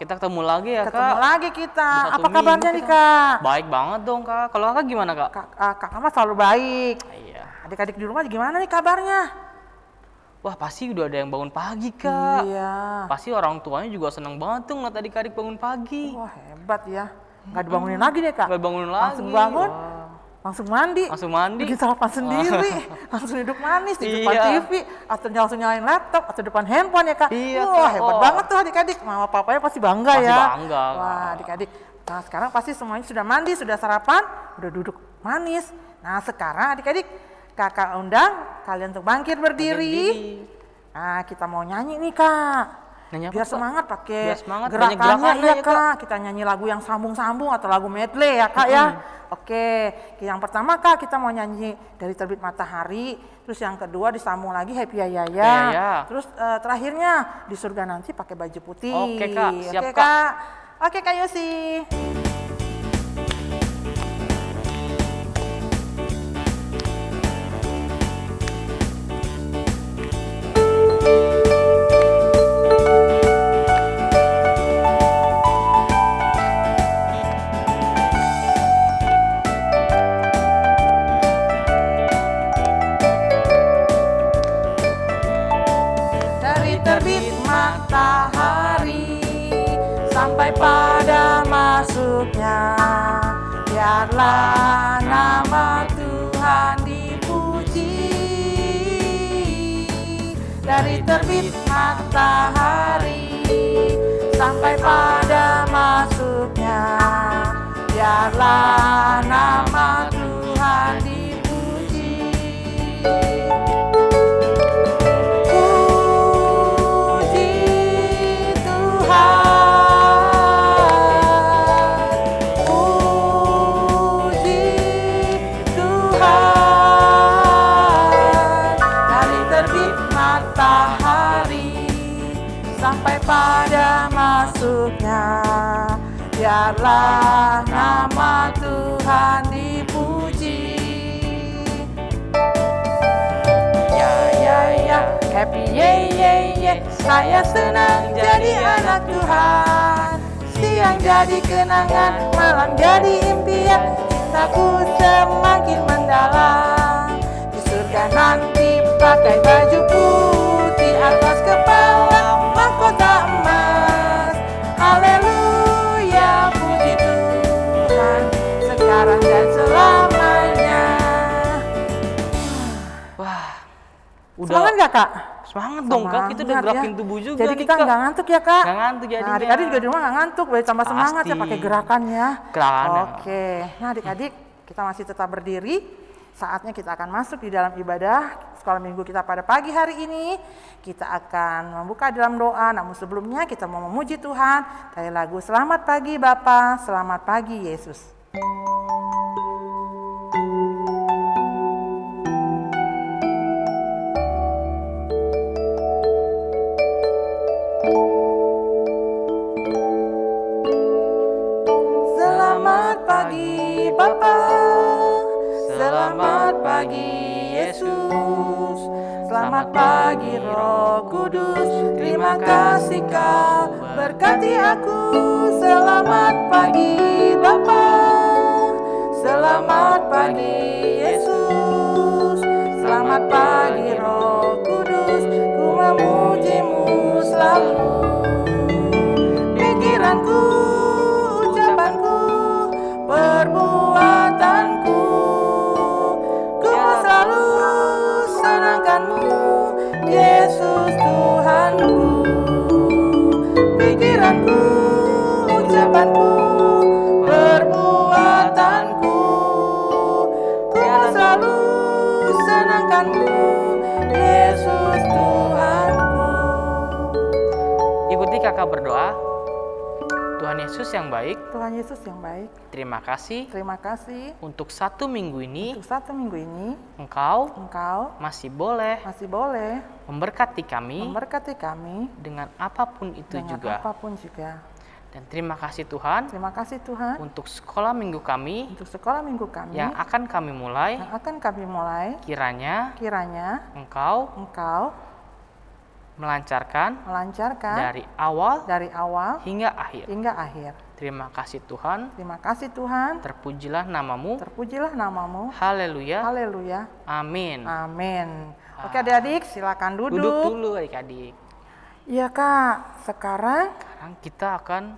kita ketemu lagi ya, Ketemu Kak. lagi kita. Udah satu Apa kabarnya minggu nih, kita. Kak? Baik banget dong, Kak. Kalau Kakak gimana, Kak? Kakak mah selalu baik. Iya. Adik-adik di rumah gimana nih kabarnya? Wah, pasti udah ada yang bangun pagi, Kak. Iya. Pasti orang tuanya juga seneng banget tuh ngeliat adik-adik bangun pagi. Wah, hebat ya. Nggak dibangunin lagi deh, Kak. Nggak bangun lagi. Langsung bangun, Wah. langsung mandi. Langsung mandi. Bikin sarapan sendiri. Langsung duduk manis di depan Iya. TV. Atau langsung nyalain laptop. Atau depan handphone ya, Kak. Iya, Wah, Kak. hebat Wah. banget tuh adik-adik. Mama papanya pasti bangga Pasti ya. bangga, Kak. Wah, adik-adik. Nah, sekarang pasti semuanya sudah mandi, sudah sarapan, udah duduk manis. Nah, sekarang adik-adik, Kakak undang kalian untuk bangkit berdiri. Nah, kita mau nyanyi nih, Kak. Nyanyi apa, Biar Kak? semangat pakai Biar semangat, banyak gerakannya gerakannya ya, ya, Kak. Kita nyanyi lagu yang sambung-sambung atau lagu medley ya, Kak ya. Oke, yang pertama, Kak, kita mau nyanyi Dari Terbit Matahari. Terus yang kedua disambung lagi Happy Ya Ya Ya. Ya, ya. Terus terakhirnya Di Surga Nanti pakai baju putih. Oke, Kak. Siap, Oke, Kak. Oke, Kak Yosi. Dari terbit matahari sampai pada masuknya, biarlah nama Tuhan dipuji. Dari terbit matahari sampai pada masuknya, biarlah nama Tuhan dipuji. Puji Tuhan, puji Tuhan. Dari terbit matahari sampai pada masuknya, biarlah nama Tuhan dipuji. Ya ya ya, happy ye ye ye. Saya senang jadi anak Tuhan. Siang jadi kenangan, malam jadi impian. Cintaku semakin mendalam. Di surga nanti pakai baju putih, atas kepala mahkota emas. Haleluya, puji Tuhan sekarang dan selamanya. Wah, udah Semangat nggak, Kak? semangat dong, Kak. Kita udah Semangat gerakin ya. tubuh juga Jadi nih, kita Kak. nggak ngantuk ya, Kak? Nggak ngantuk jadinya. Nah, adik-adik juga di rumah nggak ngantuk, biar tambah semangat ya Pasti. pakai gerakannya. Gerakannya. Oke, nah adik-adik kita masih tetap berdiri. Saatnya kita akan masuk di dalam ibadah sekolah minggu kita pada pagi hari ini. Kita akan membuka dalam doa, namun sebelumnya kita mau memuji Tuhan dari lagu Selamat Pagi Bapa, Selamat Pagi Yesus. Selamat pagi Bapa, selamat pagi Yesus, selamat pagi Roh Kudus, terima kasih Kau berkati aku. Selamat pagi Bapa, selamat pagi Yesus, selamat pagi Roh Kudus, ku memuji-Mu selalu. Pikiranku, ucapanku, perbuatanku, ku mau selalu senangkan-Mu, Yesus Tuhanku. Pikiranku, ucapanku, perbuatanku, ku mau selalu senangkan-Mu, Yesus Tuhanku. Ikuti kakak berdoa. Tuhan Yesus yang baik, Tuhan Yesus yang baik, terima kasih terima kasih untuk 1 minggu ini untuk 1 minggu ini Engkau Engkau masih boleh masih boleh memberkati kami memberkati kami dengan apapun itu dengan juga. apapun juga. Dan terima kasih Tuhan Terima kasih Tuhan untuk sekolah minggu kami untuk sekolah minggu kami yang akan kami mulai. yang akan kami mulai. Kiranya Kiranya Engkau Engkau melancarkan melancarkan dari awal hingga akhir. hingga akhir. Terima kasih Tuhan. Terima kasih Tuhan. Terpujilah namamu. Terpujilah namamu. Haleluya. Haleluya. Amin. Amin. Oke adik-adik, silakan duduk. Duduk dulu adik-adik. Iya Kak, sekarang Kita akan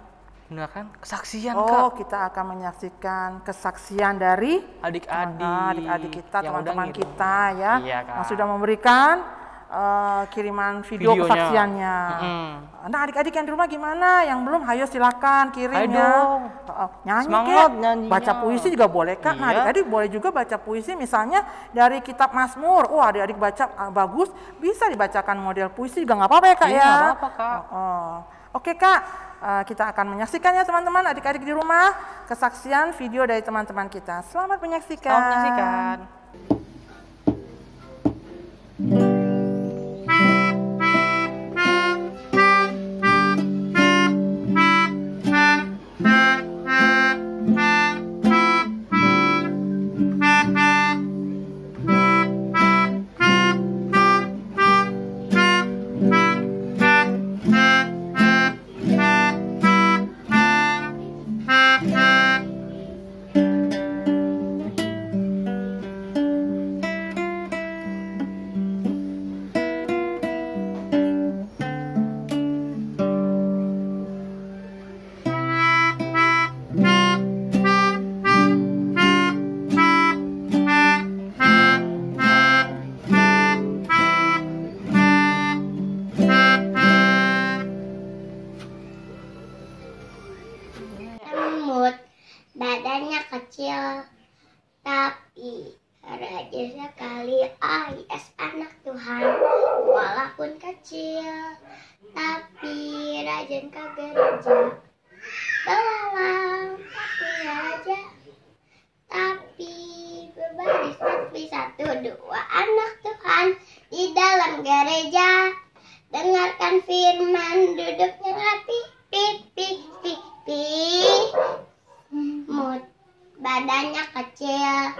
mendengarkan kesaksian oh Kak. kita akan menyaksikan kesaksian dari adik-adik kita, yang udah teman-teman ngirim. kita ya, Iya, Kak. yang sudah memberikan kiriman videonya. Kesaksiannya. Nah adik-adik yang di rumah gimana? Yang belum, hayo silakan kirim Ayo ya. dong. Nyanyi Semangat kek, nyanyinya. baca puisi juga boleh Kak. Nah Iya. adik-adik boleh juga baca puisi misalnya dari kitab Mazmur. Wah adik-adik baca bagus, bisa dibacakan model puisi juga nggak apa-apa ya Kak Iya, ya. nggak apa-apa, Kak. Oke Kak, kita akan menyaksikan ya teman-teman adik-adik di rumah kesaksian video dari teman-teman kita. Selamat menyaksikan. Selamat menyaksikan. Semut, badannya kecil, tapi rajin sekali. Yes, anak Tuhan, walaupun kecil, tapi rajin ke gereja. Belalang, tapi raja, tapi berbaris tapi satu dua. Anak Tuhan di dalam gereja, dengarkan firman, duduknya rapi, pi. Semut, badannya kecil,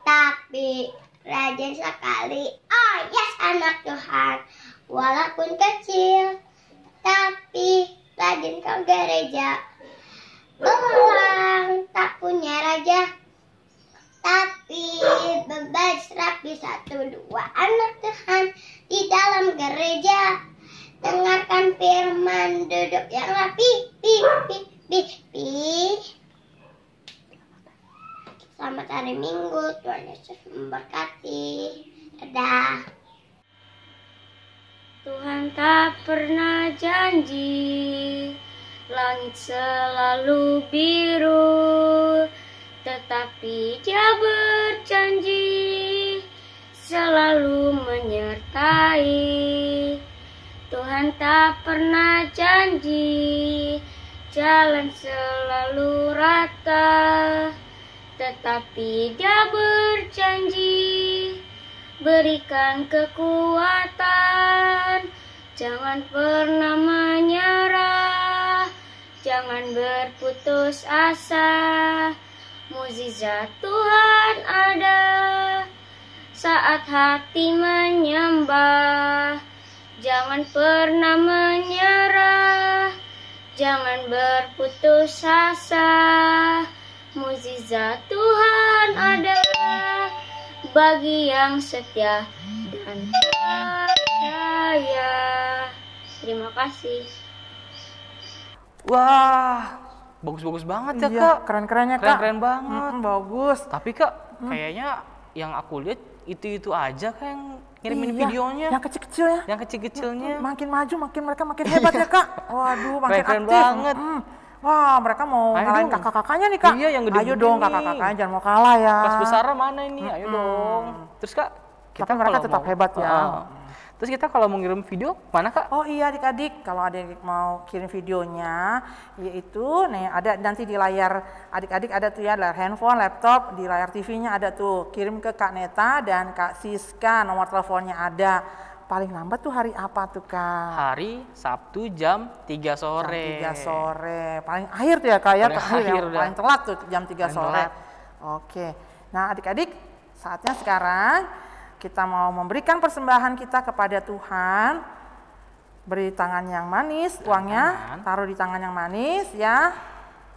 tapi rajin sekali. Yes, anak Tuhan, walaupun kecil, tapi rajin ke gereja. Belalang tak punya raja, tapi berbaris rapi satu dua. Anak Tuhan di dalam gereja, dengarkan firman, duduk yang rapi, pi. Selamat hari Minggu, Tuhan Yesus memberkati. Dadah. Tuhan tak pernah janji langit selalu biru, tetapi Dia berjanji selalu menyertai. Tuhan tak pernah janji jalan selalu rata, tetapi Dia berjanji berikan kekuatan. Jangan pernah menyerah, jangan berputus asa. Mukjizat Tuhan ada saat hati menyembah. Jangan pernah menyerah, jangan berputus asa. Mukjizat Tuhan adalah bagi yang setia dan percaya. Terima kasih. Wah, bagus-bagus banget ya Iya, Kak. keren-kerennya Kak. Keren-keren banget. Bagus. Tapi Kak, kayaknya yang aku lihat itu aja Kak yang ngirimin Iya, videonya. yang kecil-kecil ya. Yang kecil-kecilnya. Makin maju, mereka makin hebat ya Kak. Waduh, makin Keren aktif. banget. Wah, mereka mau Ayo ngalahin dong. kakak-kakaknya nih Kak. Iya, yang gede-gede Ayo dong nih. kakak-kakaknya jangan mau kalah ya. Kelas besar mana ini? Ayo dong. Terus Kak, Tapi mereka kalau tetap hebat ya. Terus kita kalau mau ngirim video mana Kak? Oh iya adik-adik, kalau adik mau kirim videonya, yaitu nih ada nanti di layar adik-adik ada tuh ya, layar handphone, laptop, di layar TV-nya ada tuh. Kirim ke Kak Neta dan Kak Siska, nomor teleponnya ada. Paling lambat tuh hari apa tuh Kak? Hari Sabtu jam 3 sore. Jam 3 sore. Paling akhir tuh ya Kak ya, Paling terakhir akhir yang udah. paling telat tuh jam 3 Paling sore. telat. Oke. Nah adik-adik, saatnya sekarang kita mau memberikan persembahan kita kepada Tuhan. beri tangan yang manis, uangnya taruh di tangan yang manis ya.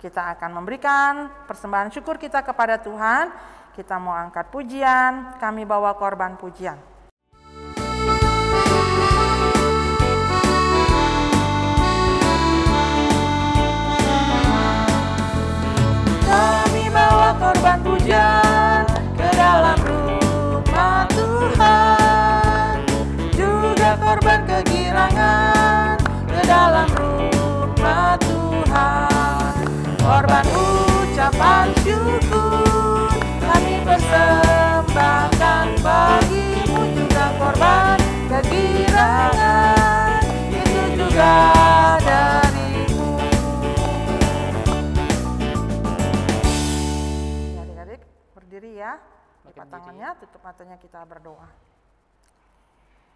Kita akan memberikan persembahan syukur kita kepada Tuhan. Kita mau angkat pujian, kami bawa korban pujian. Kami bawa korban pujian ke dalam rumah Tuhan, juga korban kegirangan ke dalam rumah Tuhan. Korban ucapan syukur kami persembahkan bagimu, juga korban kegirangan itu juga darimu. Adik-adik berdiri ya, lipat tangannya, tutup matanya, kita berdoa.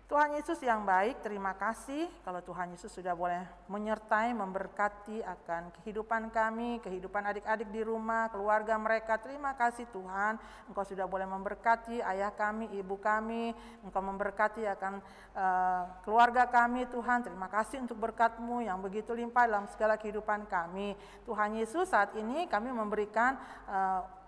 Tuhan Yesus yang baik, terima kasih kalau Tuhan Yesus sudah boleh menyertai, memberkati akan kehidupan kami, kehidupan adik-adik di rumah, keluarga mereka. Terima kasih Tuhan, Engkau sudah boleh memberkati ayah kami, ibu kami, Engkau memberkati akan keluarga kami Tuhan. Terima kasih untuk berkat-Mu yang begitu limpah dalam segala kehidupan kami. Tuhan Yesus, saat ini kami memberikan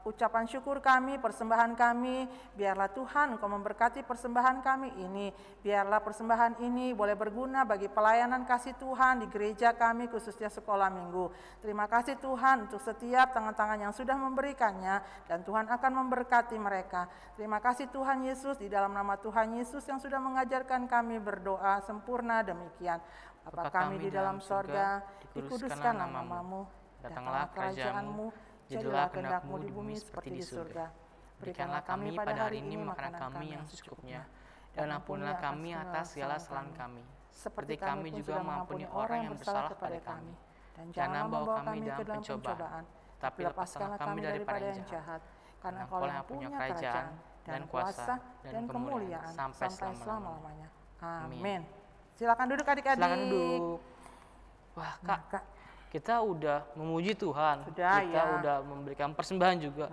ucapan syukur kami, persembahan kami. Biarlah Tuhan Engkau memberkati persembahan kami ini. Biarlah persembahan ini boleh berguna bagi pelayanan kasih Tuhan di gereja kami, khususnya sekolah minggu. Terima kasih Tuhan untuk setiap tangan-tangan yang sudah memberikannya, dan Tuhan akan memberkati mereka. Terima kasih Tuhan Yesus, di dalam nama Tuhan Yesus yang sudah mengajarkan kami berdoa sempurna demikian. Bapa kami di dalam sorga, dikuduskanlah namamu, datanglah kerajaan-Mu, jadilah kehendak-Mu di bumi seperti di surga. Berikanlah kami pada hari ini makanan kami yang secukupnya, dan ampunilah kami atas segala kesalahan kami, seperti kami juga mengampuni orang yang bersalah kepada kami. Dan jangan bawa kami dalam pencobaan, tapi lepaskanlah kami daripada yang jahat. Karena Engkau yang punya kerajaan, dan kuasa, dan kemuliaan sampai selama-lamanya. Amin. Silakan duduk adik-adik. Silakan duduk. Wah Kak, kita udah memuji Tuhan, sudah, kita udah memberikan persembahan juga,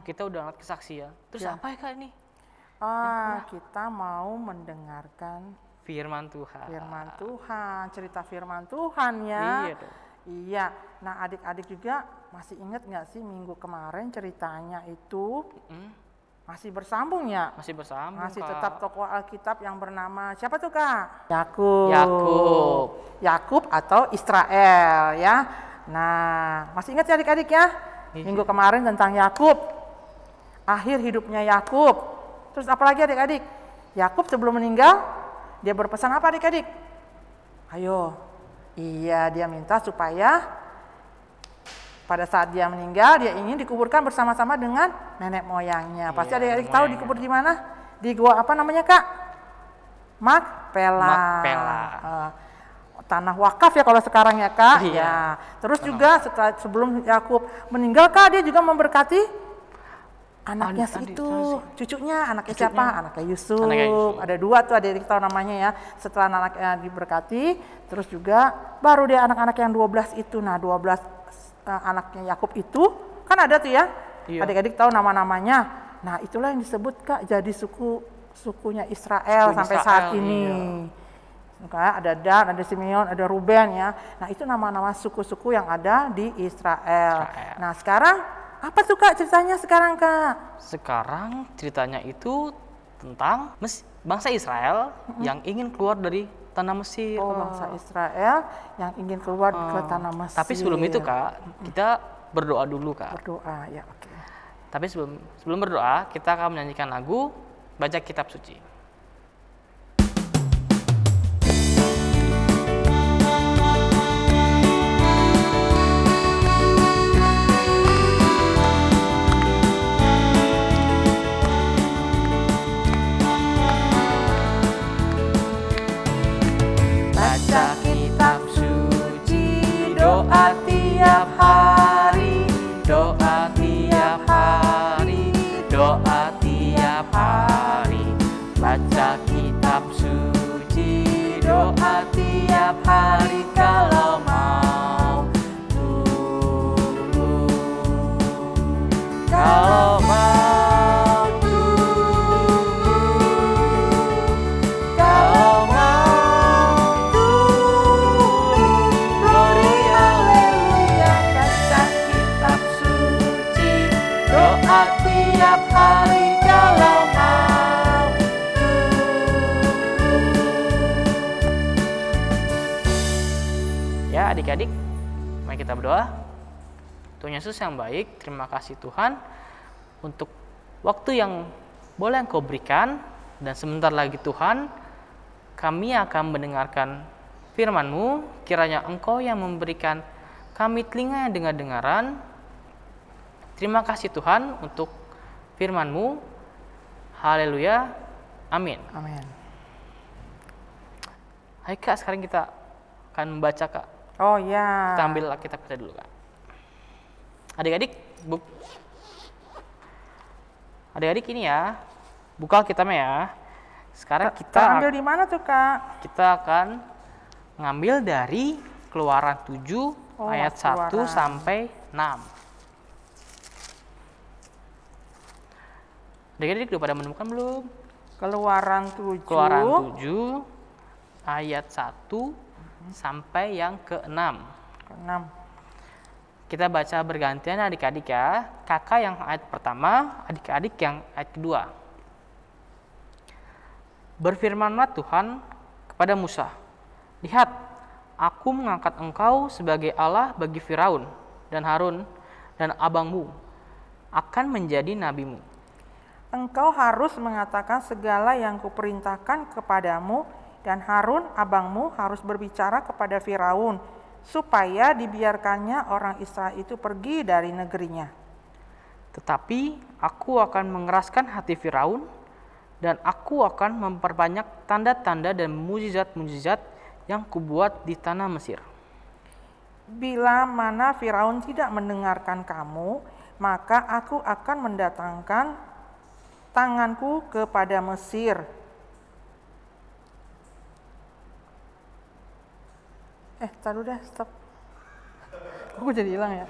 kita udah angkat kesaksian. Terus apa ya Kak ini? Kita mau mendengarkan firman Tuhan. Firman Tuhan, cerita firman Tuhan ya. Iya dong. Iya. Nah adik-adik juga masih ingat nggak sih minggu kemarin ceritanya itu masih bersambung ya? Masih bersambung, masih Kak. tetap tokoh Alkitab yang bernama siapa tuh Kak? Yakub atau Israel ya. Nah masih ingat ya adik-adik ya? Minggu kemarin tentang Yakub, akhir hidupnya Yakub. Terus apalagi adik-adik? Yakub sebelum meninggal dia berpesan apa adik-adik? Ayo, iya dia minta supaya pada saat dia meninggal, dia ingin dikuburkan bersama-sama dengan nenek moyangnya. Pasti adik-adik tahu dikubur di mana? Di gua apa namanya Kak? Makpela. Tanah wakaf ya kalau sekarang ya Kak. Iya. Ya. Terus juga sebelum Yakub meninggal Kak, dia juga memberkati anaknya cucunya. Anaknya siapa? Anaknya Yusuf. Ada 2 tuh adik-adik tahu namanya ya. Setelah anaknya diberkati, terus juga baru dia anak-anak yang 12 itu. Nah 12 anaknya Yakub itu kan ada tuh ya, adik-adik tahu nama-namanya. Nah itulah yang disebut Kak jadi sukunya Israel sampai saat ini. Ada Dan, ada Simeon, ada Ruben ya. Nah itu nama-nama suku-suku yang ada di Israel. Nah sekarang apa tuh Kak ceritanya sekarang Kak? Sekarang ceritanya itu tentang bangsa Israel yang ingin keluar dari tanah Mesir. Bangsa Israel yang ingin keluar ke tanah Mesir. Tapi sebelum itu Kak, kita berdoa dulu Kak. Berdoa ya, oke. Tapi sebelum berdoa, kita akan menyanyikan lagu Baca Kitab Suci. Baca kitab suci, doa tiap hari, doa tiap hari, doa tiap hari. Baca kitab suci, doa tiap hari kalau mau tunggu. Kalau mau tunggu, kalau mau tunggu. Adik-adik, mari kita berdoa. Tuhan Yesus yang baik, terima kasih Tuhan untuk waktu yang boleh Engkau berikan, dan sebentar lagi Tuhan kami akan mendengarkan firman-Mu. Kiranya Engkau yang memberikan kami telinga yang dengar-dengaran. Terima kasih Tuhan untuk firman-Mu. Haleluya. Amin. Amin. Hai Kak, sekarang kita akan membaca Kak. Oh ya. Kita ambil Alkitab kita dulu Kak. Adik-adik, adik-adik ini ya, buka Alkitabnya ya. Sekarang kita ambil di mana tuh Kak? Kita akan ngambil dari Keluaran 7 ayat 1 sampai 6. Adik-adik udah pada menemukan belum? Keluaran 7 ayat 1 sampai yang ke-6. Kita baca bergantian adik-adik ya. Kakak yang ayat pertama, adik-adik yang ayat kedua. Berfirmanlah Tuhan kepada Musa, lihat, aku mengangkat engkau sebagai Allah bagi Firaun dan Harun dan abangmu akan menjadi nabimu. Engkau harus mengatakan segala yang kuperintahkan kepadamu, dan Harun abangmu harus berbicara kepada Firaun, supaya dibiarkannya orang Israel itu pergi dari negerinya. Tetapi aku akan mengeraskan hati Firaun, dan aku akan memperbanyak tanda-tanda dan mujizat-mujizat yang kubuat di tanah Mesir. Bila mana Firaun tidak mendengarkan kamu, maka aku akan mendatangkan tanganku kepada Mesir. Taruh dah, stop. Aku jadi hilang ya.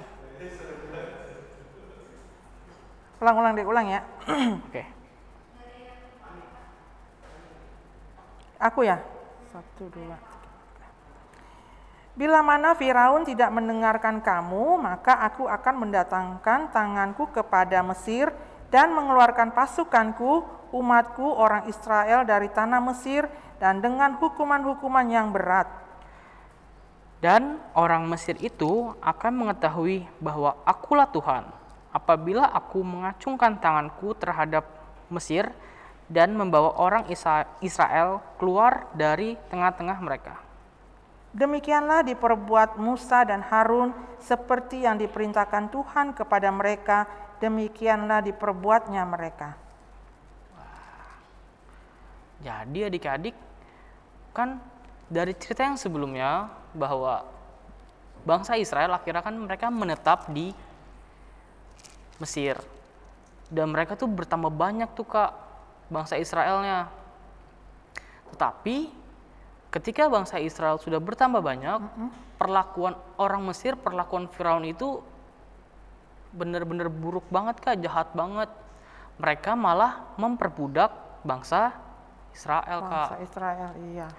Ulang ya. Oke. Aku ya. 1, 2. Bila mana Firaun tidak mendengarkan kamu, maka aku akan mendatangkan tanganku kepada Mesir dan mengeluarkan pasukanku, umatku, orang Israel dari tanah Mesir, dan dengan hukuman-hukuman yang berat. Dan orang Mesir itu akan mengetahui bahwa akulah Tuhan apabila aku mengacungkan tanganku terhadap Mesir dan membawa orang Israel keluar dari tengah-tengah mereka. Demikianlah diperbuat Musa dan Harun seperti yang diperintahkan Tuhan kepada mereka, demikianlah diperbuatnya mereka. Jadi adik-adik, kan dari cerita yang sebelumnya bahwa bangsa Israel akhirnya kan mereka menetap di Mesir. Dan mereka tuh bertambah banyak tuh Kak, bangsa Israelnya. Tetapi ketika bangsa Israel sudah bertambah banyak, perlakuan orang Mesir, perlakuan Firaun itu benar-benar buruk banget Kak, jahat banget. Mereka malah memperbudak bangsa Israel Kak. Bangsa Israel, iya.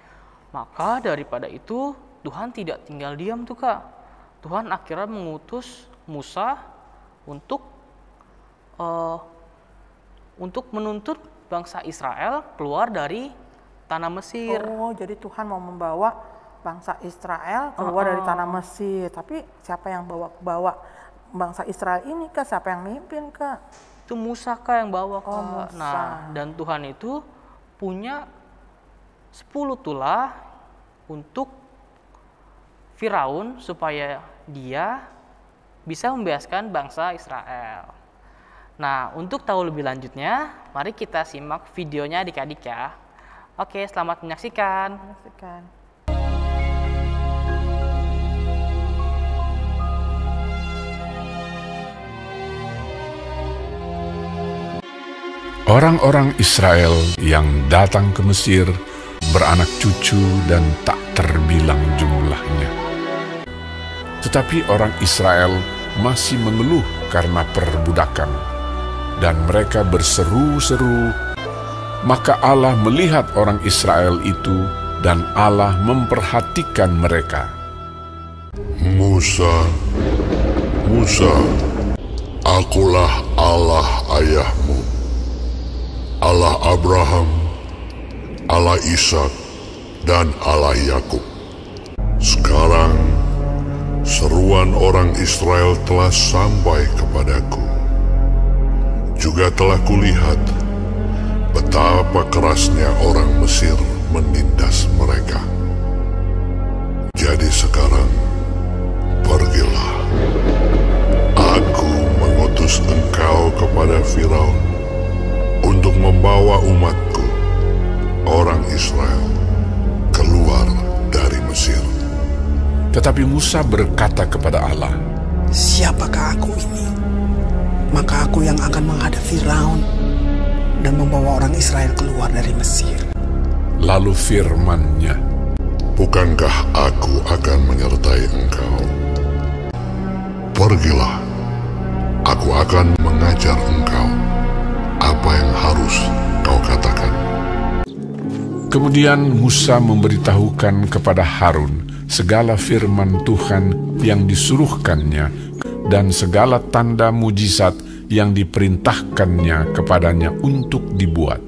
Maka daripada itu Tuhan tidak tinggal diam tuh Kak. Tuhan akhirnya mengutus Musa untuk menuntut bangsa Israel keluar dari tanah Mesir. Oh, jadi Tuhan mau membawa bangsa Israel keluar dari tanah Mesir. Tapi siapa yang bawa bangsa Israel ini Kak? Siapa yang mimpin Kak? Itu Musa Kak yang bawa Kak. Musa. Nah, dan Tuhan itu punya 10 tulah untuk Firaun supaya dia bisa membebaskan bangsa Israel. Nah, untuk tahu lebih lanjutnya, mari kita simak videonya adik-adik ya. Oke, selamat menyaksikan. Orang-orang Israel yang datang ke Mesir beranak cucu dan tak terbilang jumlahnya. Tetapi orang Israel masih mengeluh karena perbudakan, dan mereka berseru-seru. Maka Allah melihat orang Israel itu, dan Allah memperhatikan mereka. Musa, Musa, akulah Allah ayahmu, Allah Abraham, Allah Ishak, dan Allah Yakub. Sekarang Seruan orang Israel telah sampai kepadaku. Juga telah kulihat betapa kerasnya orang Mesir menindas mereka. Jadi sekarang, pergilah. Aku mengutus engkau kepada Firaun untuk membawa umatku, orang Israel, keluar dari Mesir. Tetapi Musa berkata kepada Allah, "Siapakah aku ini? Maka aku yang akan menghadap Firaun dan membawa orang Israel keluar dari Mesir." Lalu firman-Nya, Bukankah aku akan menyertai engkau? Pergilah, aku akan mengajar engkau apa yang harus kau katakan. Kemudian Musa memberitahukan kepada Harun segala firman Tuhan yang disuruhkannya dan segala tanda mujizat yang diperintahkannya kepadanya untuk dibuat.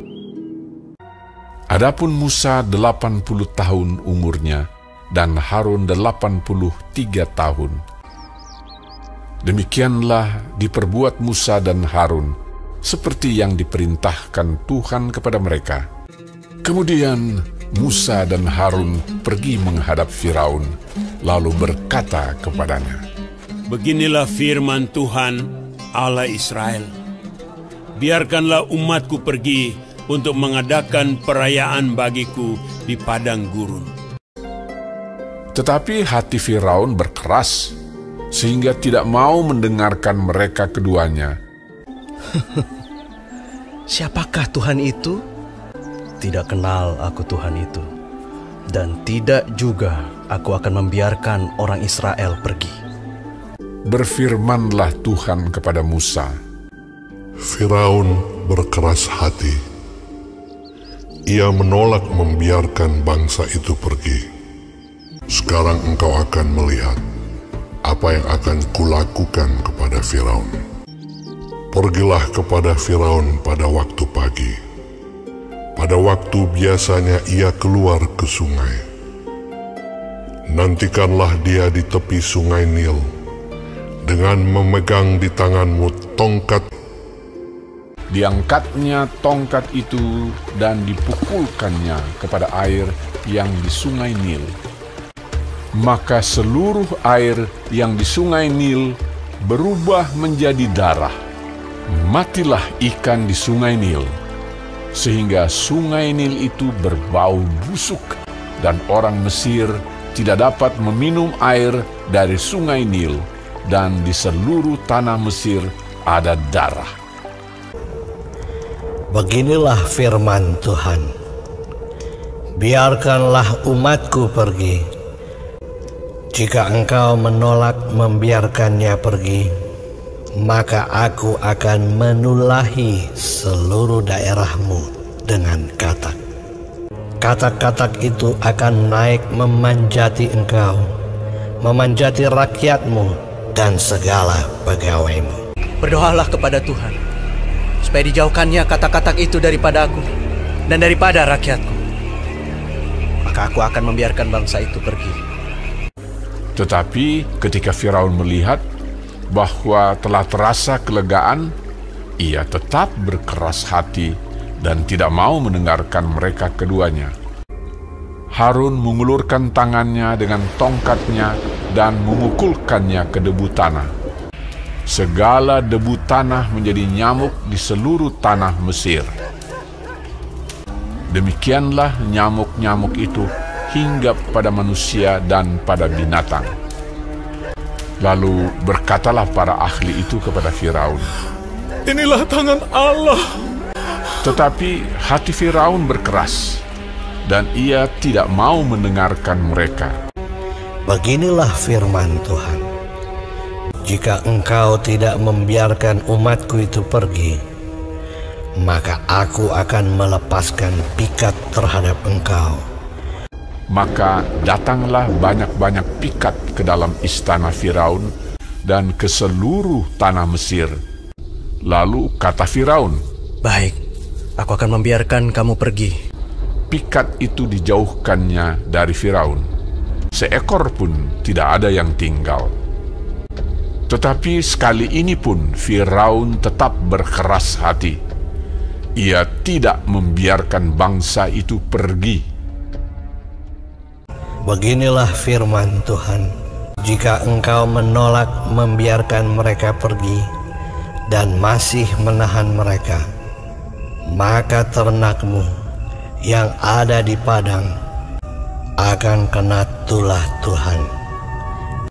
Adapun Musa 80 tahun umurnya dan Harun 83 tahun. Demikianlah diperbuat Musa dan Harun seperti yang diperintahkan Tuhan kepada mereka. Kemudian Musa dan Harun pergi menghadap Firaun, lalu berkata kepadanya, "Beginilah firman Tuhan, Allah Israel. Biarkanlah umatku pergi untuk mengadakan perayaan bagiku di padang gurun." Tetapi hati Firaun berkeras, sehingga tidak mau mendengarkan mereka keduanya. Siapakah Tuhan itu? Tidak kenal aku Tuhan itu, dan tidak juga aku akan membiarkan orang Israel pergi. Berfirmanlah Tuhan kepada Musa, Firaun berkeras hati. Ia menolak membiarkan bangsa itu pergi. Sekarang engkau akan melihat apa yang akan kulakukan kepada Firaun. Pergilah kepada Firaun pada waktu pagi. Pada waktu biasanya ia keluar ke sungai. Nantikanlah dia di tepi sungai Nil dengan memegang di tanganmu tongkat. Diangkatnya tongkat itu dan dipukulkannya kepada air yang di sungai Nil. Maka seluruh air yang di sungai Nil berubah menjadi darah. Matilah ikan di sungai Nil, sehingga sungai Nil itu berbau busuk, dan orang Mesir tidak dapat meminum air dari sungai Nil, dan di seluruh tanah Mesir ada darah. Beginilah firman Tuhan, biarkanlah umatku pergi. Jika engkau menolak membiarkannya pergi, maka aku akan menulahi seluruh daerahmu dengan katak. Katak-katak itu akan naik memanjati engkau, memanjati rakyatmu dan segala pegawaimu. Berdoalah kepada Tuhan, supaya dijauhkannya katak-katak itu daripada aku dan daripada rakyatku. Maka aku akan membiarkan bangsa itu pergi. Tetapi ketika Firaun melihat bahwa telah terasa kelegaan, ia tetap berkeras hati dan tidak mau mendengarkan mereka keduanya. Harun mengulurkan tangannya dengan tongkatnya dan memukulkannya ke debu tanah. Segala debu tanah menjadi nyamuk di seluruh tanah Mesir. Demikianlah nyamuk-nyamuk itu hinggap pada manusia dan pada binatang. Lalu berkatalah para ahli itu kepada Firaun, "Inilah tangan Allah." Tetapi hati Firaun berkeras, dan ia tidak mau mendengarkan mereka. Beginilah firman Tuhan, jika engkau tidak membiarkan umatku itu pergi, maka aku akan melepaskan pikat terhadap engkau. Maka datanglah banyak-banyak pikat ke dalam istana Firaun dan ke seluruh tanah Mesir. Lalu kata Firaun, "Baik, aku akan membiarkan kamu pergi." Pikat itu dijauhkannya dari Firaun. seekor pun tidak ada yang tinggal. Tetapi sekali ini pun Firaun tetap berkeras hati. Ia tidak membiarkan bangsa itu pergi. Beginilah firman Tuhan, jika engkau menolak membiarkan mereka pergi dan masih menahan mereka, maka ternakmu yang ada di padang akan kena tulah Tuhan,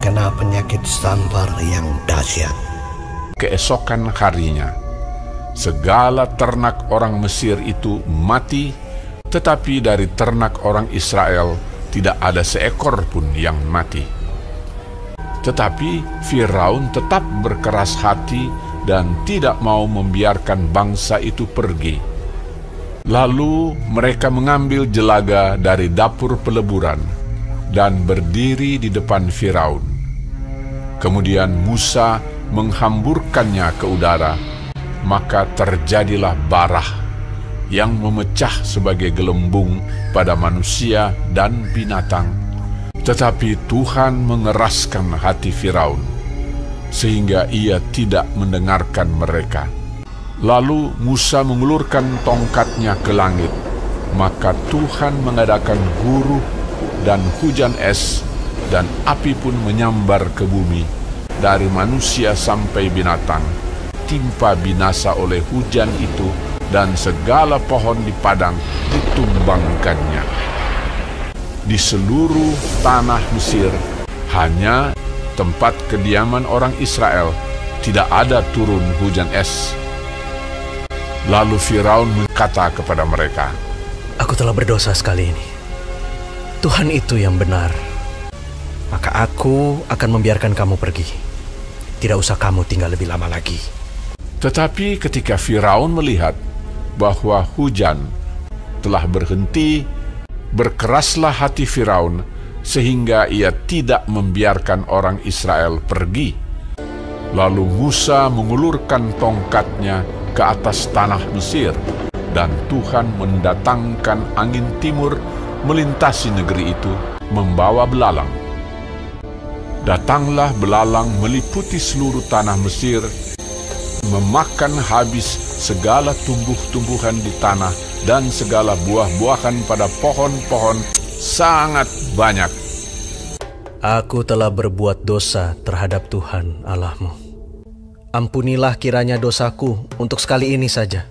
kena penyakit sampar yang dahsyat. Keesokan harinya, segala ternak orang Mesir itu mati, tetapi dari ternak orang Israel tidak ada seekor pun yang mati. Tetapi Firaun tetap berkeras hati dan tidak mau membiarkan bangsa itu pergi. Lalu mereka mengambil jelaga dari dapur peleburan dan berdiri di depan Firaun. Kemudian Musa menghamburkannya ke udara, maka terjadilah barah yang memecah sebagai gelembung pada manusia dan binatang. Tetapi Tuhan mengeraskan hati Firaun, sehingga ia tidak mendengarkan mereka. Lalu Musa mengulurkan tongkatnya ke langit, maka Tuhan mengadakan guruh dan hujan es, dan api pun menyambar ke bumi, dari manusia sampai binatang, timpa binasa oleh hujan itu, dan segala pohon di padang ditumbangkannya. Di seluruh tanah Mesir, hanya tempat kediaman orang Israel, tidak ada turun hujan es. Lalu Firaun berkata kepada mereka, Aku telah berdosa sekali ini. Tuhan itu yang benar. Maka aku akan membiarkan kamu pergi. Tidak usah kamu tinggal lebih lama lagi. Tetapi ketika Firaun melihat bahwa hujan telah berhenti, berkeraslah hati Firaun sehingga ia tidak membiarkan orang Israel pergi. Lalu Musa mengulurkan tongkatnya ke atas tanah Mesir, dan Tuhan mendatangkan angin timur melintasi negeri itu membawa belalang. Datanglah belalang meliputi seluruh tanah Mesir, memakan habis segala tumbuh-tumbuhan di tanah dan segala buah-buahan pada pohon-pohon sangat banyak. Aku telah berbuat dosa terhadap Tuhan Allahmu. Ampunilah kiranya dosaku untuk sekali ini saja.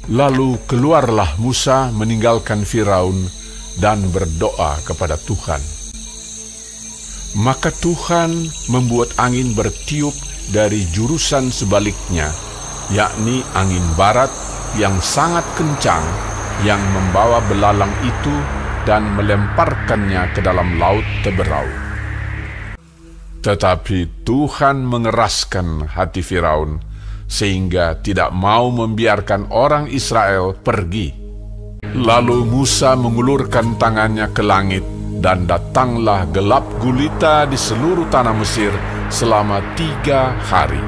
Lalu keluarlah Musa meninggalkan Firaun dan berdoa kepada Tuhan. Maka Tuhan membuat angin bertiup dari jurusan sebaliknya, yakni angin barat yang sangat kencang, yang membawa belalang itu dan melemparkannya ke dalam laut Teberau. Tetapi Tuhan mengeraskan hati Firaun, sehingga tidak mau membiarkan orang Israel pergi. Lalu Musa mengulurkan tangannya ke langit, dan datanglah gelap gulita di seluruh tanah Mesir selama 3 hari.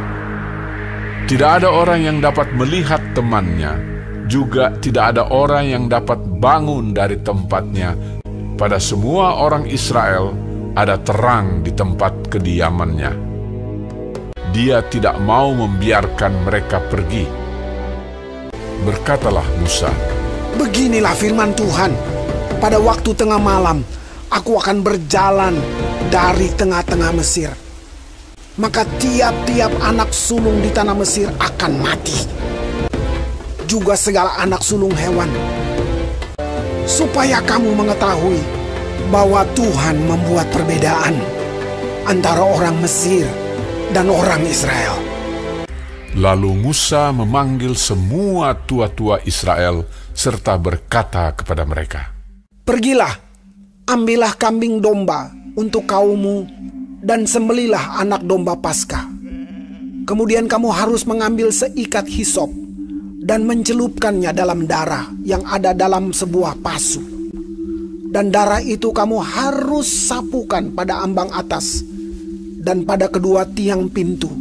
Tidak ada orang yang dapat melihat temannya, juga tidak ada orang yang dapat bangun dari tempatnya. Pada semua orang Israel ada terang di tempat kediamannya. Dia tidak mau membiarkan mereka pergi. Berkatalah Musa, Beginilah firman Tuhan, pada waktu tengah malam, aku akan berjalan dari tengah-tengah Mesir. Maka tiap-tiap anak sulung di tanah Mesir akan mati, juga segala anak sulung hewan. Supaya kamu mengetahui bahwa Tuhan membuat perbedaan antara orang Mesir dan orang Israel. Lalu Musa memanggil semua tua-tua Israel serta berkata kepada mereka, Pergilah, ambillah kambing domba untuk kaummu dan sembelilah anak domba Paskah. Kemudian kamu harus mengambil seikat hisop dan mencelupkannya dalam darah yang ada dalam sebuah pasu. Dan darah itu kamu harus sapukan pada ambang atas dan pada kedua tiang pintu.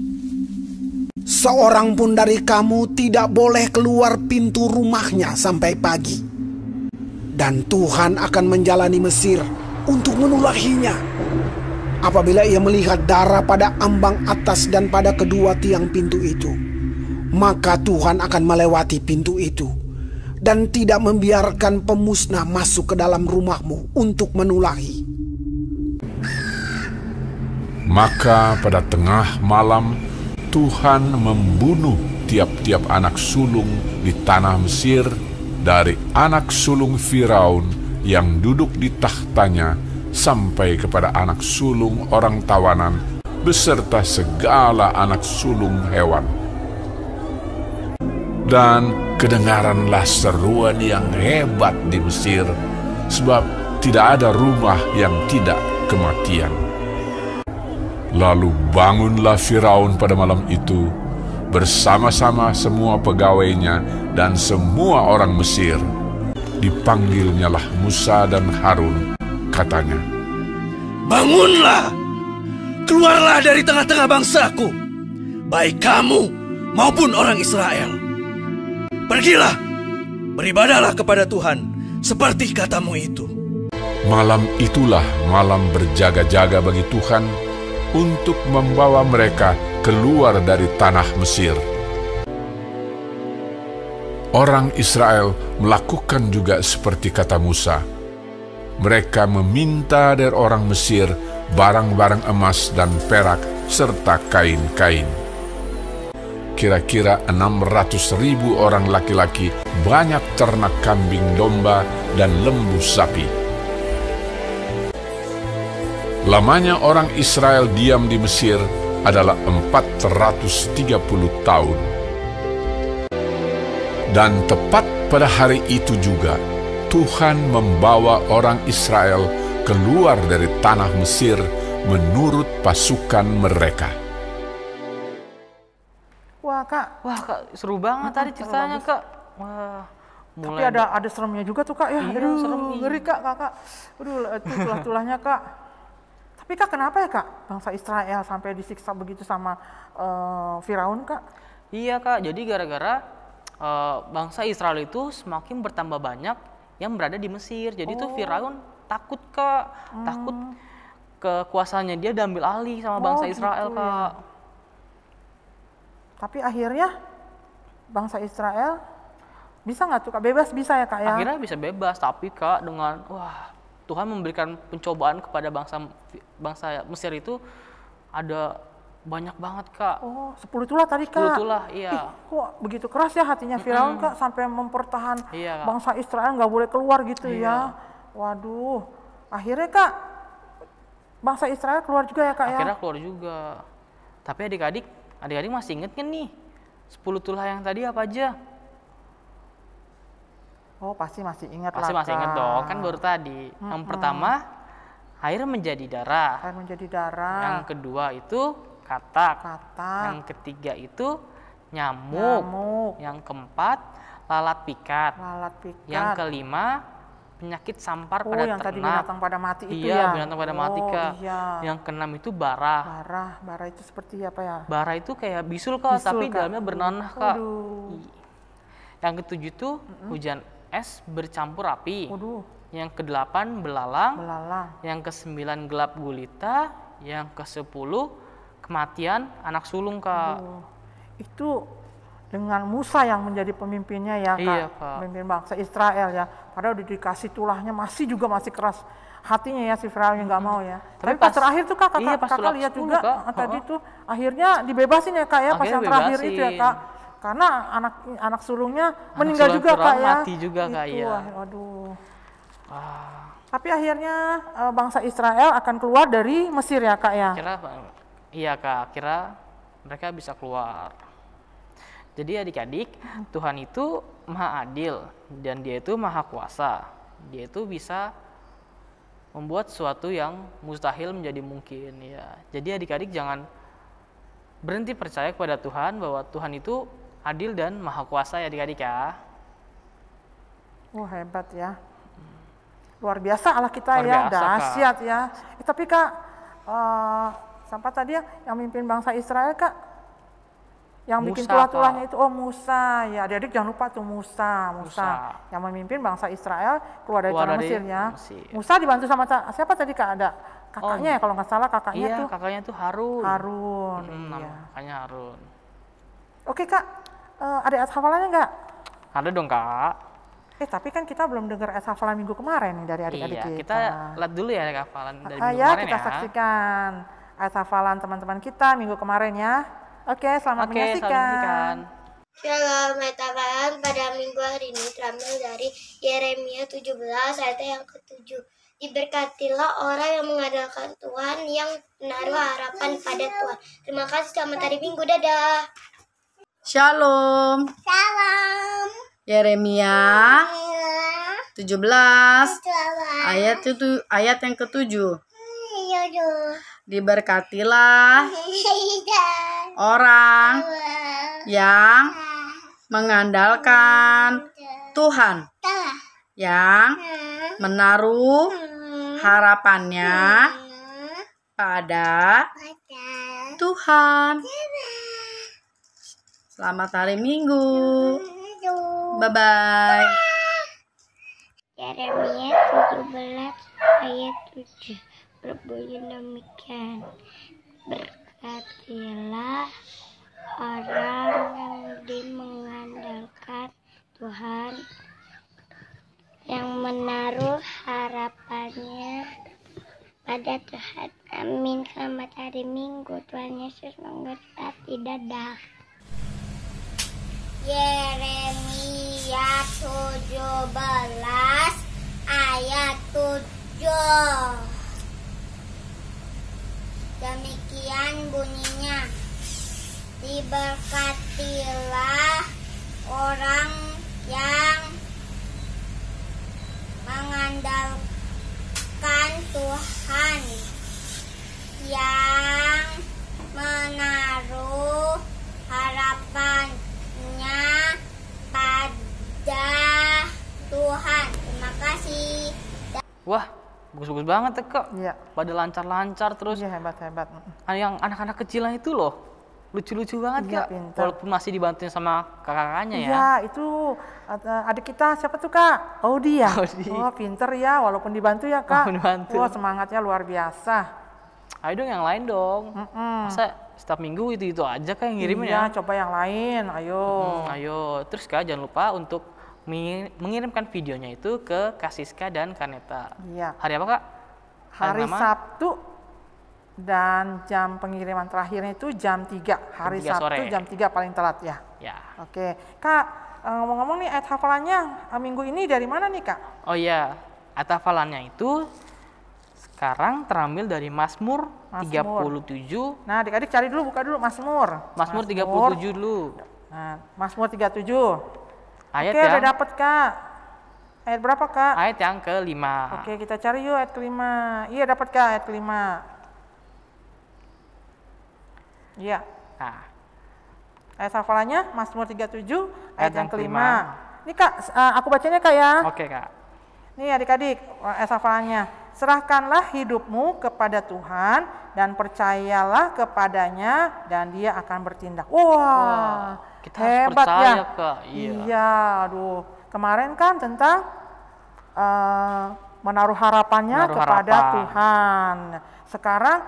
Seorang pun dari kamu tidak boleh keluar pintu rumahnya sampai pagi. Dan Tuhan akan menjalani Mesir untuk menulahinya. Apabila ia melihat darah pada ambang atas dan pada kedua tiang pintu itu, maka Tuhan akan melewati pintu itu dan tidak membiarkan pemusnah masuk ke dalam rumahmu untuk menulahi. Maka pada tengah malam Tuhan membunuh tiap-tiap anak sulung di tanah Mesir, dari anak sulung Firaun yang duduk di tahtanya sampai kepada anak sulung orang tawanan beserta segala anak sulung hewan. Dan kedengaranlah seruan yang hebat di Mesir, sebab tidak ada rumah yang tidak kematian. Lalu bangunlah Firaun pada malam itu bersama-sama semua pegawainya dan semua orang Mesir. Dipanggilnyalah Musa dan Harun, katanya, "Bangunlah, keluarlah dari tengah-tengah bangsaku, baik kamu maupun orang Israel. Pergilah, beribadahlah kepada Tuhan seperti katamu itu." Malam itulah malam berjaga-jaga bagi Tuhan untuk membawa mereka keluar dari tanah Mesir. Orang Israel melakukan juga seperti kata Musa. Mereka meminta dari orang Mesir barang-barang emas dan perak serta kain-kain. Kira-kira 600.000 orang laki-laki, banyak ternak kambing domba dan lembu sapi. Lamanya orang Israel diam di Mesir adalah 430 tahun. Dan tepat pada hari itu juga, Tuhan membawa orang Israel keluar dari tanah Mesir menurut pasukan mereka. Wah kak, seru banget tadi ceritanya kak. Wah, tapi ada seremnya juga tuh kak ya. Iya, Aduh, serem. ngeri kak. Aduh, itu tulah-tulahnya kak. Tapi kak, kenapa ya kak bangsa Israel sampai disiksa begitu sama Firaun kak? Iya kak, jadi gara-gara bangsa Israel itu semakin bertambah banyak yang berada di Mesir. Jadi tuh Firaun takut kak, takut kekuasaannya dia diambil alih sama bangsa Israel gitu, kak. Ya. Tapi akhirnya bangsa Israel bisa nggak tuh kak? Bebas bisa ya kak ya? Akhirnya bisa bebas, tapi kak dengan Tuhan memberikan pencobaan kepada bangsa Mesir itu ada banyak banget kak. 10 tulah tadi kak. 10 tulah, iya. Kok begitu keras ya hatinya Firaun kak sampai mempertahan bangsa Israel nggak boleh keluar gitu ya. Waduh, akhirnya kak bangsa Israel keluar juga ya kak ya? Akhirnya keluar juga. Tapi adik-adik masih inget kan nih 10 tulah yang tadi apa aja? Oh pasti masih ingat lah. Pasti masih ingat dong, kan baru tadi. Yang pertama, air menjadi darah. Air menjadi darah. Yang kedua itu katak. Yang ketiga itu nyamuk. Yang keempat, lalat pikat. Yang kelima, penyakit sampar pada yang ternak. Tadi binatang pada mati itu ya? Iya, binatang pada mati kak. Iya. Yang keenam itu bara. Bara itu seperti apa ya? Bara itu kayak bisul kak, tapi dalamnya bernanah kak. Yang ketujuh itu hujan es bercampur api. Yang kedelapan belalang. Yang kesembilan gelap gulita. Yang ke-10 kematian anak sulung kak. Itu dengan Musa yang menjadi pemimpinnya ya kak. Iya, kak. Pemimpin bangsa Israel ya. Padahal udah dikasih tulahnya masih keras hatinya ya si Firaun yang nggak mau ya. Tapi pas terakhir tuh kakak lihat juga tadi tuh akhirnya dibebasin ya kak ya. Pas yang terakhir itu ya kak. Karena anak sulungnya meninggal juga kak ya. Mati juga kak ya. Waduh. Tapi akhirnya bangsa Israel akan keluar dari Mesir ya kak ya. Iya kak, kira mereka bisa keluar. Jadi adik-adik, Tuhan itu maha adil dan dia itu maha kuasa. Dia itu bisa membuat sesuatu yang mustahil menjadi mungkin ya. Jadi adik-adik jangan berhenti percaya kepada Tuhan bahwa Tuhan itu adil dan maha kuasa ya adik-adik ya. Hebat ya. Luar biasa Allah kita ya, dahsyat ya. Tapi kak, sampai tadi ya yang mimpin bangsa Israel kak, Yang bikin Musa, tulah-tulahnya Kak. itu Musa. Ya, adik-adik jangan lupa tuh Musa yang memimpin bangsa Israel keluar dari tanah Mesir ya. Musa dibantu sama siapa tadi Kak? Ada kakaknya ya kalau nggak salah kakaknya Iya, tuh. kakaknya tuh Harun. Iya. Kakaknya Harun. Oke Kak, ada ayat hafalannya nggak? Ada dong Kak. Tapi kan kita belum dengar ayat hafalan minggu kemarin nih dari adik-adik Iya, kita. kita lihat dulu ya ayat hafalan dari minggu Ya, kemarin kita ya. saksikan ayat hafalan teman-teman kita minggu kemarin ya. Oke, selamat menyaksikan. Shalom, ayat hafalan pada minggu hari ini terambil dari Yeremia 17 ayat yang ke-7. Diberkatilah orang yang mengandalkan Tuhan, yang menaruh harapan pada Tuhan. Terima kasih, selamat hari Minggu, dadah. Shalom. Salam. Yeremia 17 ayat yang ke-7. Diberkatilah orang yang mengandalkan Tuhan, yang menaruh harapannya pada Tuhan. Selamat hari Minggu. Bye-bye. Yeremia 17 ayat 7 berbunyi demikian. Berkatilah orang yang mengandalkan Tuhan, yang menaruh harapannya pada Tuhan. Amin. Selamat hari Minggu. Tuhan Yesus memberkati. Dadah. Yeremia 17 ayat 7. Demikian bunyinya. Diberkatilah orang yang mengandalkan Tuhan, yang menaruh harapannya pada Tuhan. Terima kasih. Wah, bagus-bagus banget ya Kak. Iya. Pada lancar-lancar terus. Iya, hebat-hebat. Yang anak-anak kecilan itu loh, lucu-lucu banget Iya, Kak. pintar. Walaupun masih dibantuin sama kakak-kakaknya ya. Iya, itu adik kita siapa tuh Kak? Audi ya? Audi. Oh, pinter ya, walaupun dibantu ya Kak. Dibantu. Wah, semangatnya luar biasa. Ayo dong yang lain dong. Masa setiap minggu itu aja Kak yang ngirimin Iya, ya? coba yang lain, ayo. Ayo, terus Kak jangan lupa untuk mengirimkan videonya itu ke Kasiska dan Kaneta. Iya. Hari apa Kak? Hari nama? Sabtu dan jam pengiriman terakhirnya itu jam 3. Hari 3 Sabtu sore. jam 3 paling telat ya. Ya. Oke. Kak, ngomong-ngomong nih ayat hafalannya minggu ini dari mana nih Kak? Oh iya, ayat hafalannya itu sekarang terambil dari Mazmur 37. Nah, adik-adik cari dulu, buka dulu Mazmur. Mazmur 37 dulu. Nah, Mazmur 37. Ayat Oke, yang udah dapet Kak. Ayat berapa Kak? Ayat yang ke-5. Oke, kita cari yuk ayat ke-5. Iya, dapat Kak ayat ke-5. Iya. Nah, ayat hafalannya Mazmur 37 ayat yang ke-5. kelima. Ini Kak, aku bacanya Kak ya. Oke Kak. Nih adik-adik, ayat hafalannya. Serahkanlah hidupmu kepada Tuhan dan percayalah kepadanya dan Dia akan bertindak. Wah, kita harus hebat percaya, ya. Kak. Iya, aduh. Kemarin kan tentang menaruh harapannya kepada Tuhan. Sekarang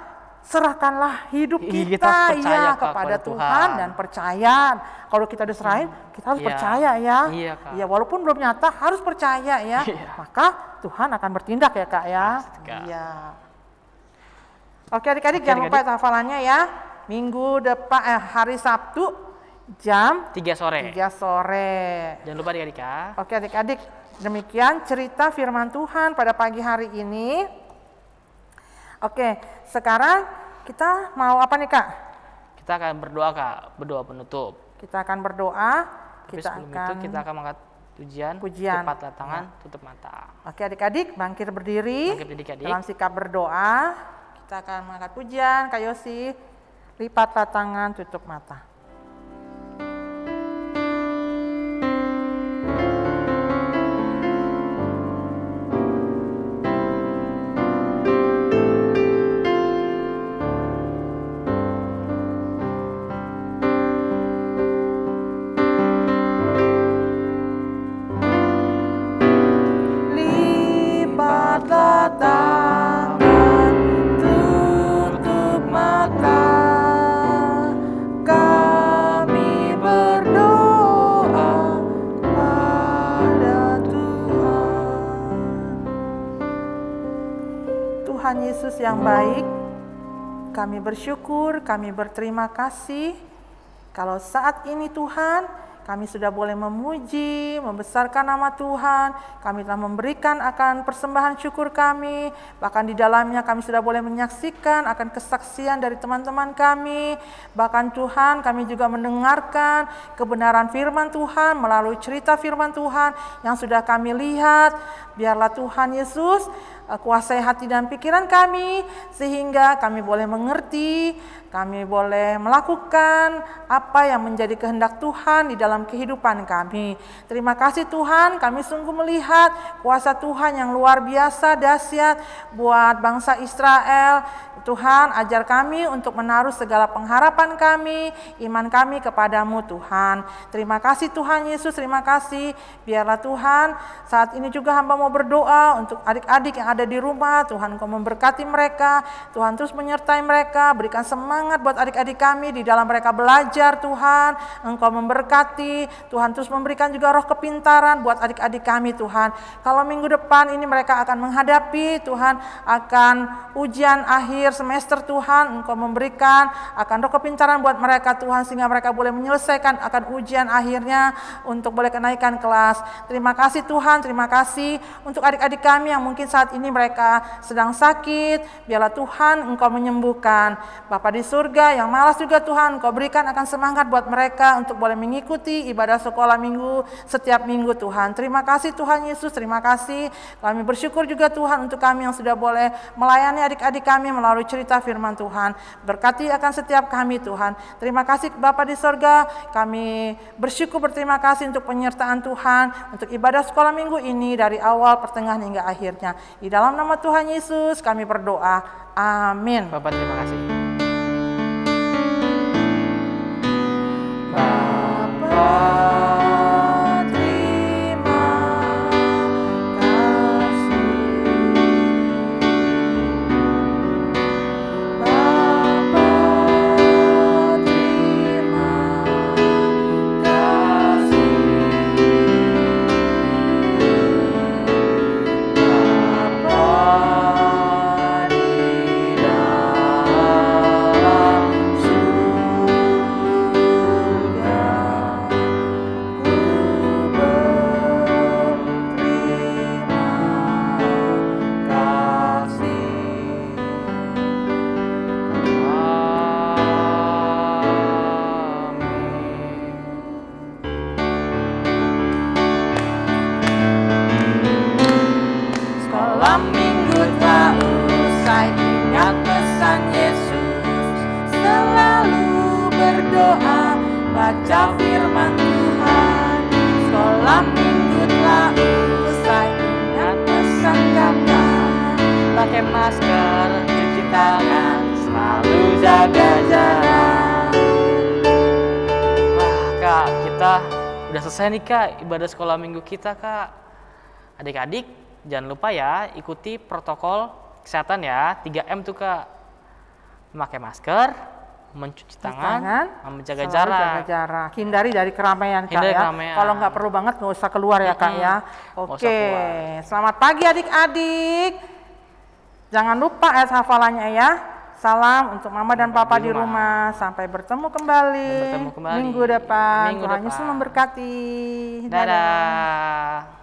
serahkanlah hidup kita ya kepada Tuhan dan percaya. Kalau kita diserahin, kita harus percaya ya. Iya, Kak. Ya, walaupun belum nyata harus percaya ya. Maka Tuhan akan bertindak ya Kak ya. Iya. Oke adik-adik, jangan lupa hafalannya ya. Minggu depan hari Sabtu jam 3 sore. 3 sore. Jangan lupa adik-adik ya. Oke adik-adik, demikian cerita firman Tuhan pada pagi hari ini. Oke, sekarang kita mau apa nih Kak? Kita akan berdoa Kak, berdoa penutup. Kita akan berdoa. Tapi sebelum itu kita akan mengangkat pujian. Cepatlah tangan, tutup mata. Oke adik-adik, bangkit berdiri. Bangkit adik-adik. Dalam sikap berdoa, kita akan mengangkat pujian. Kak Yosi, lipatlah tangan, tutup mata. Tuhan Yesus yang baik, kami bersyukur, kami berterima kasih kalau saat ini Tuhan kami sudah boleh memuji, membesarkan nama Tuhan. Kami telah memberikan akan persembahan syukur kami. Bahkan di dalamnya kami sudah boleh menyaksikan akan kesaksian dari teman-teman kami. Bahkan Tuhan, kami juga mendengarkan kebenaran firman Tuhan melalui cerita firman Tuhan yang sudah kami lihat. Biarlah Tuhan Yesus kuasai hati dan pikiran kami sehingga kami boleh mengerti, kami boleh melakukan apa yang menjadi kehendak Tuhan di dalam kehidupan kami. Terima kasih Tuhan, kami sungguh melihat kuasa Tuhan yang luar biasa dahsyat buat bangsa Israel. Tuhan, ajar kami untuk menaruh segala pengharapan kami, iman kami kepadamu Tuhan. Terima kasih Tuhan Yesus, terima kasih. Biarlah Tuhan, saat ini juga hamba mau berdoa untuk adik-adik yang ada di rumah. Tuhan, Engkau memberkati mereka. Tuhan terus menyertai mereka, berikan semangat buat adik-adik kami di dalam mereka belajar Tuhan. Engkau memberkati, Tuhan terus memberikan juga roh kepintaran buat adik-adik kami Tuhan. Kalau minggu depan ini mereka akan menghadapi Tuhan, akan ujian akhir semester Tuhan, Engkau memberikan akan roh kepintaran buat mereka Tuhan, sehingga mereka boleh menyelesaikan akan ujian akhirnya untuk boleh kenaikan kelas. Terima kasih Tuhan, terima kasih untuk adik-adik kami yang mungkin saat ini mereka sedang sakit. Biarlah Tuhan Engkau menyembuhkan. Bapa di surga yang malas juga Tuhan, Engkau berikan akan semangat buat mereka untuk boleh mengikuti ibadah sekolah minggu setiap minggu Tuhan. Terima kasih Tuhan Yesus, terima kasih. Kami bersyukur juga Tuhan untuk kami yang sudah boleh melayani adik-adik kami melalui cerita firman Tuhan. Berkati akan setiap kami Tuhan. Terima kasih Bapa di sorga. Kami bersyukur, berterima kasih untuk penyertaan Tuhan untuk ibadah sekolah minggu ini dari awal, pertengahan hingga akhirnya. Di dalam nama Tuhan Yesus kami berdoa. Amin. Bapak terima kasih. Baca firman Tuhan, sekolah minggu telah usai, ingat pesan kakak. Pakai masker, cuci tangan, selalu jaga jarak. Wah Kak, kita udah selesai nih Kak ibadah sekolah minggu kita Kak. Adik-adik jangan lupa ya ikuti protokol kesehatan ya, 3M tuh Kak. Memakai masker, mencuci tangan, menjaga jarak. Hindari dari keramaian Kak ya. Kalau nggak perlu banget nggak usah keluar ya Kak ya. Oke, selamat pagi adik-adik. Jangan lupa ayat hafalannya ya. Salam untuk Mama dan Papa di rumah. Sampai bertemu kembali. Minggu depan. Tuhan Yesus memberkati. Dadah.